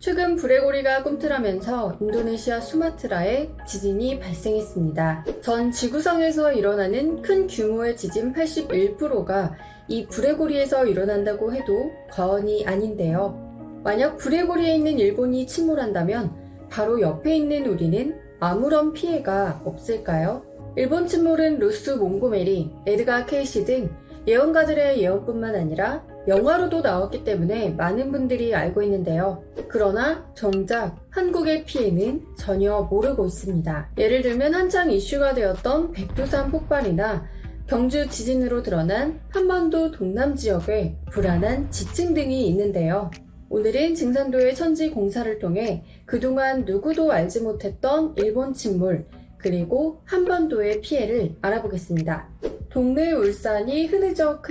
최근 브레고리가 꿈틀하면서 인도네시아 수마트라에 지진이 발생했습니다. 전 지구상에서 일어나는 큰 규모의 지진 81%가 이 브레고리에서 일어난다고 해도 과언이 아닌데요. 만약 브레고리에 있는 일본이 침몰한다면 바로 옆에 있는 우리는 아무런 피해가 없을까요? 일본 침몰은 루스 몽고메리, 에드가 케이시 등 예언가들의 예언뿐만 아니라 영화로도 나왔기 때문에 많은 분들이 알고 있는데요. 그러나 정작 한국의 피해는 전혀 모르고 있습니다. 예를 들면 한창 이슈가 되었던 백두산 폭발이나 경주 지진으로 드러난 한반도 동남 지역의 불안한 지층 등이 있는데요. 오늘은 증산도의 천지 공사를 통해 그동안 누구도 알지 못했던 일본 침몰, 그리고 한반도의 피해를 알아보겠습니다. 동네 울산이 흐느적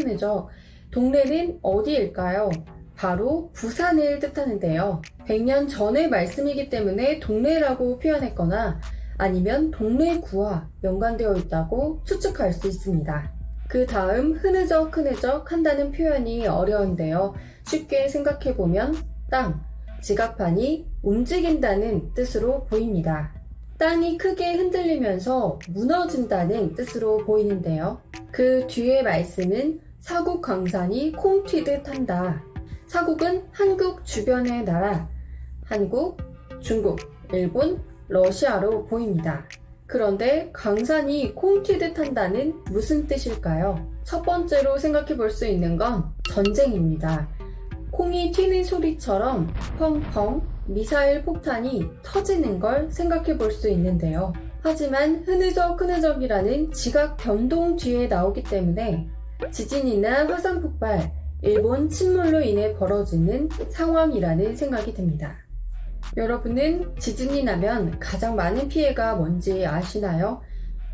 동네는 어디일까요? 바로 부산을 뜻하는데요. 100년 전의 말씀이기 때문에 동네라고 표현했거나 아니면 동네구와 연관되어 있다고 추측할 수 있습니다. 그 다음 흐느적 한다는 표현이 어려운데요. 쉽게 생각해보면 땅, 지각판이 움직인다는 뜻으로 보입니다. 땅이 크게 흔들리면서 무너진다는 뜻으로 보이는데요. 그 뒤의 말씀은 사국 강산이 콩 튀듯 한다. 사국은 한국 주변의 나라, 한국, 중국, 일본, 러시아로 보입니다. 그런데 강산이 콩 튀듯 한다는 무슨 뜻일까요? 첫 번째로 생각해 볼 수 있는 건 전쟁입니다. 콩이 튀는 소리처럼 펑펑 미사일 폭탄이 터지는 걸 생각해 볼 수 있는데요. 하지만 흐느적이라는 지각 변동 뒤에 나오기 때문에 지진이나 화산 폭발, 일본 침몰로 인해 벌어지는 상황이라는 생각이 듭니다. 여러분은 지진이 나면 가장 많은 피해가 뭔지 아시나요?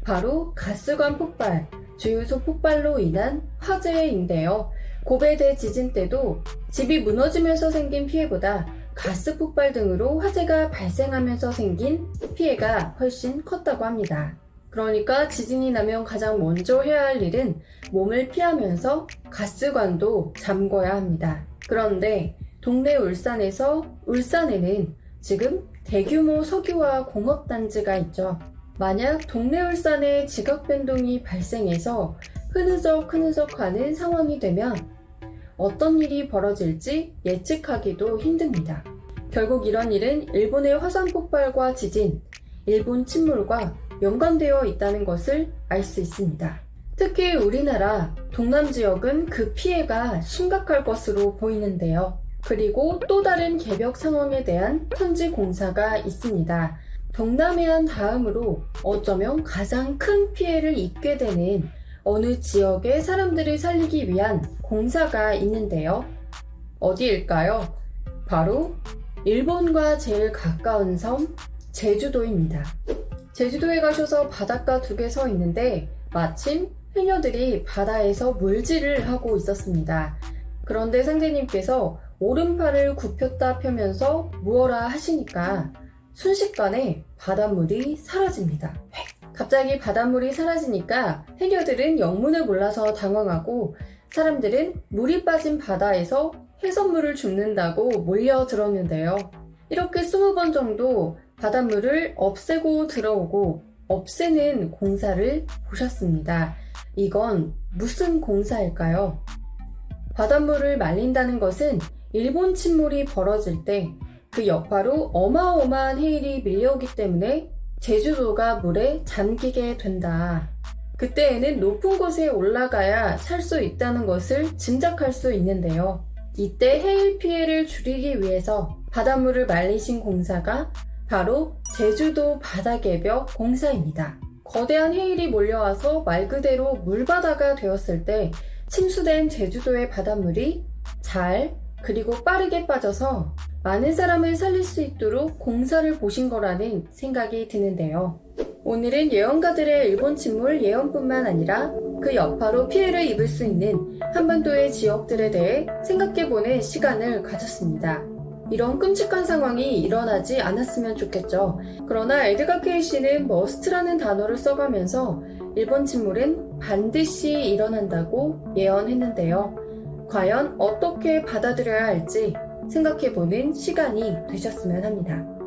바로 가스관 폭발, 주유소 폭발로 인한 화재인데요. 고베 대지진 때도 집이 무너지면서 생긴 피해보다 가스 폭발 등으로 화재가 발생하면서 생긴 피해가 훨씬 컸다고 합니다. 그러니까 지진이 나면 가장 먼저 해야 할 일은 몸을 피하면서 가스관도 잠궈야 합니다. 그런데 동네 울산에는 지금 대규모 석유화 공업단지가 있죠. 만약 동네 울산에 지각 변동이 발생해서 흐느적하는 상황이 되면 어떤 일이 벌어질지 예측하기도 힘듭니다. 결국 이런 일은 일본의 화산 폭발과 지진, 일본 침몰과 연관되어 있다는 것을 알 수 있습니다. 특히 우리나라 동남 지역은 그 피해가 심각할 것으로 보이는데요. 그리고 또 다른 개벽 상황에 대한 천지 공사가 있습니다. 동남해안 다음으로 어쩌면 가장 큰 피해를 입게 되는 어느 지역의 사람들을 살리기 위한 공사가 있는데요. 어디일까요? 바로 일본과 제일 가까운 섬 제주도입니다. 제주도에 가셔서 바닷가 두 개 서 있는데 마침 해녀들이 바다에서 물질을 하고 있었습니다. 그런데 상대님께서 오른팔을 굽혔다 펴면서 무어라 하시니까 순식간에 바닷물이 사라집니다. 갑자기 바닷물이 사라지니까 해녀들은 영문을 몰라서 당황하고 사람들은 물이 빠진 바다에서 해산물을 줍는다고 몰려들었는데요. 이렇게 20번 정도 바닷물을 없애고 들어오고 없애는 공사를 보셨습니다. 이건 무슨 공사일까요? 바닷물을 말린다는 것은 일본 침몰이 벌어질 때 그 여파로 어마어마한 해일이 밀려오기 때문에 제주도가 물에 잠기게 된다. 그때에는 높은 곳에 올라가야 살 수 있다는 것을 짐작할 수 있는데요. 이때 해일 피해를 줄이기 위해서 바닷물을 말리신 공사가 바로 제주도 바다개벽 공사입니다. 거대한 해일이 몰려와서 말 그대로 물바다가 되었을 때 침수된 제주도의 바닷물이 잘 그리고 빠르게 빠져서 많은 사람을 살릴 수 있도록 공사를 보신 거라는 생각이 드는데요. 오늘은 예언가들의 일본 침몰 예언뿐만 아니라 그 여파로 피해를 입을 수 있는 한반도의 지역들에 대해 생각해보는 시간을 가졌습니다. 이런 끔찍한 상황이 일어나지 않았으면 좋겠죠. 그러나 에드가 케이시는 머스트라는 단어를 써가면서 일본 침몰은 반드시 일어난다고 예언했는데요. 과연 어떻게 받아들여야 할지 생각해보는 시간이 되셨으면 합니다.